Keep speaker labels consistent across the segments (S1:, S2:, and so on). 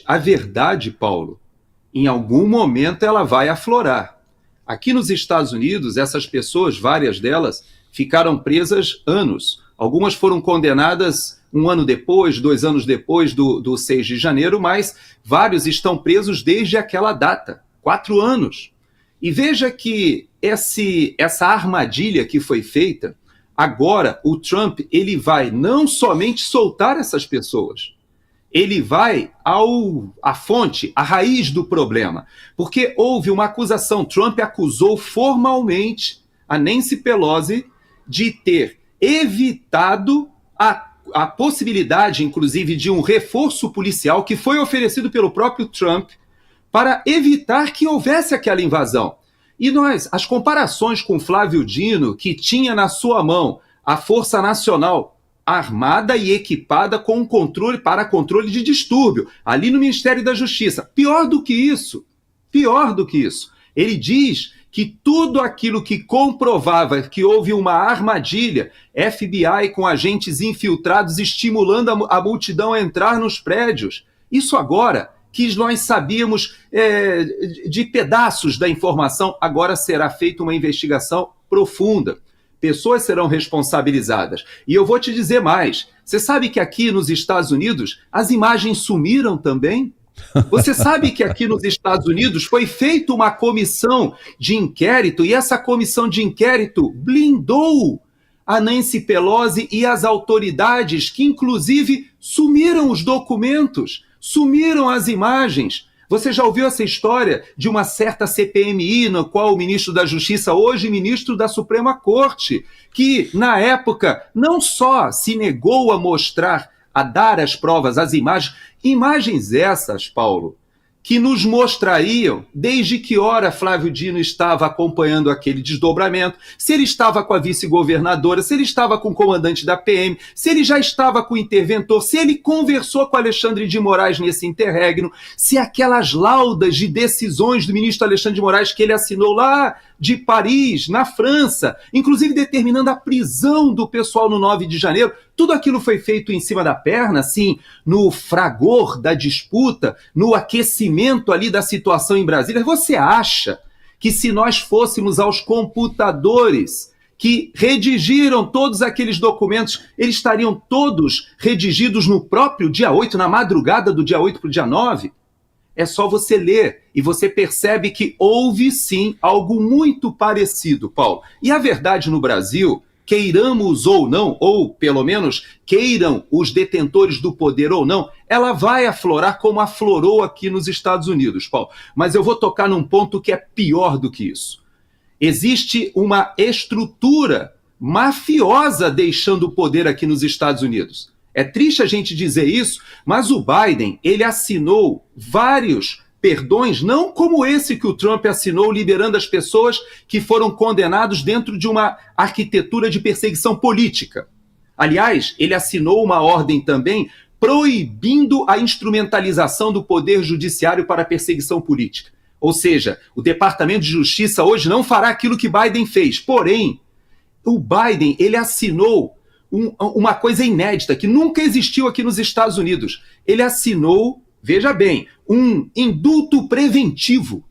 S1: a verdade, Paulo, em algum momento ela vai aflorar. Aqui nos Estados Unidos, essas pessoas, várias delas, ficaram presas anos. Algumas foram condenadas 1 ano depois, 2 anos depois do 6 de janeiro, mas vários estão presos desde aquela data, 4 anos. E veja que essa armadilha que foi feita, agora o Trump ele vai não somente soltar essas pessoas, ele vai à fonte, à raiz do problema. Porque houve uma acusação, Trump acusou formalmente a Nancy Pelosi de ter evitado a possibilidade, inclusive, de um reforço policial que foi oferecido pelo próprio Trump para evitar que houvesse aquela invasão. E as comparações com Flávio Dino, que tinha na sua mão a Força Nacional armada e equipada com controle para controle de distúrbio, ali no Ministério da Justiça. Pior do que isso, ele diz que tudo aquilo que comprovava que houve uma armadilha, FBI com agentes infiltrados estimulando a multidão a entrar nos prédios, isso agora que nós sabíamos de pedaços da informação, agora será feita uma investigação profunda. Pessoas serão responsabilizadas. E eu vou te dizer mais. Você sabe que aqui nos Estados Unidos as imagens sumiram também? Você sabe que aqui nos Estados Unidos foi feita uma comissão de inquérito e essa comissão de inquérito blindou a Nancy Pelosi e as autoridades que, inclusive, sumiram os documentos, sumiram as imagens. Você já ouviu essa história de uma certa CPMI, no qual o ministro da Justiça, hoje ministro da Suprema Corte, que, na época, não só se negou a mostrar, a dar as provas, as imagens essas, Paulo, que nos mostrariam desde que hora Flávio Dino estava acompanhando aquele desdobramento, se ele estava com a vice-governadora, se ele estava com o comandante da PM, se ele já estava com o interventor, se ele conversou com Alexandre de Moraes nesse interregno, se aquelas laudas de decisões do ministro Alexandre de Moraes que ele assinou lá de Paris, na França, inclusive determinando a prisão do pessoal no 9 de janeiro, tudo aquilo foi feito em cima da perna, assim, no fragor da disputa, no aquecimento ali da situação em Brasília. Você acha que se nós fôssemos aos computadores que redigiram todos aqueles documentos, eles estariam todos redigidos no próprio dia 8, na madrugada do dia 8 para o dia 9? É só você ler e você percebe que houve sim algo muito parecido, Paulo. E a verdade no Brasil, queiramos ou não, ou pelo menos queiram os detentores do poder ou não, ela vai aflorar como aflorou aqui nos Estados Unidos, Paulo. Mas eu vou tocar num ponto que é pior do que isso. Existe uma estrutura mafiosa deixando o poder aqui nos Estados Unidos. É triste a gente dizer isso, mas o Biden, ele assinou vários perdões, não como esse que o Trump assinou, liberando as pessoas que foram condenados dentro de uma arquitetura de perseguição política. Aliás, ele assinou uma ordem também proibindo a instrumentalização do poder judiciário para perseguição política. Ou seja, o Departamento de Justiça hoje não fará aquilo que Biden fez. Porém, o Biden, ele assinou uma coisa inédita, que nunca existiu aqui nos Estados Unidos. Ele assinou, veja bem, um indulto preventivo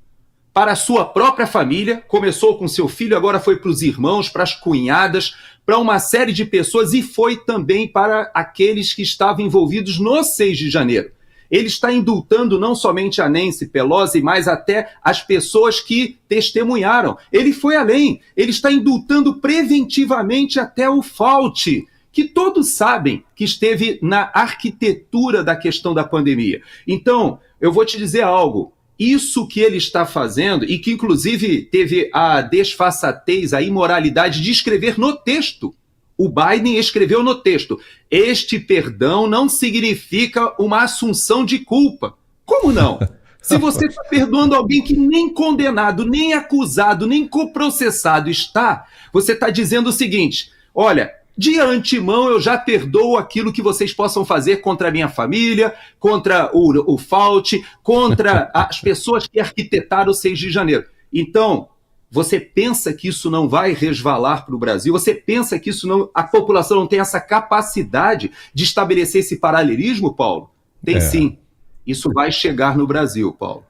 S1: para a sua própria família, começou com seu filho, agora foi para os irmãos, para as cunhadas, para uma série de pessoas e foi também para aqueles que estavam envolvidos no 6 de janeiro. Ele está indultando não somente a Nancy Pelosi, mas até as pessoas que testemunharam. Ele foi além, ele está indultando preventivamente até o Fauci, que todos sabem que esteve na arquitetura da questão da pandemia. Então, eu vou te dizer algo, isso que ele está fazendo, e que inclusive teve a desfaçatez, a imoralidade de escrever no texto, o Biden escreveu no texto, este perdão não significa uma assunção de culpa. Como não? Se você está perdoando alguém que nem condenado, nem acusado, nem coprocessado está, você está dizendo o seguinte, olha, de antemão eu já perdoo aquilo que vocês possam fazer contra a minha família, contra o Fauci, contra as pessoas que arquitetaram o 6 de janeiro. Então, você pensa que isso não vai resvalar para o Brasil? Você pensa que a população não tem essa capacidade de estabelecer esse paralelismo, Paulo? Tem sim. Isso vai chegar no Brasil, Paulo.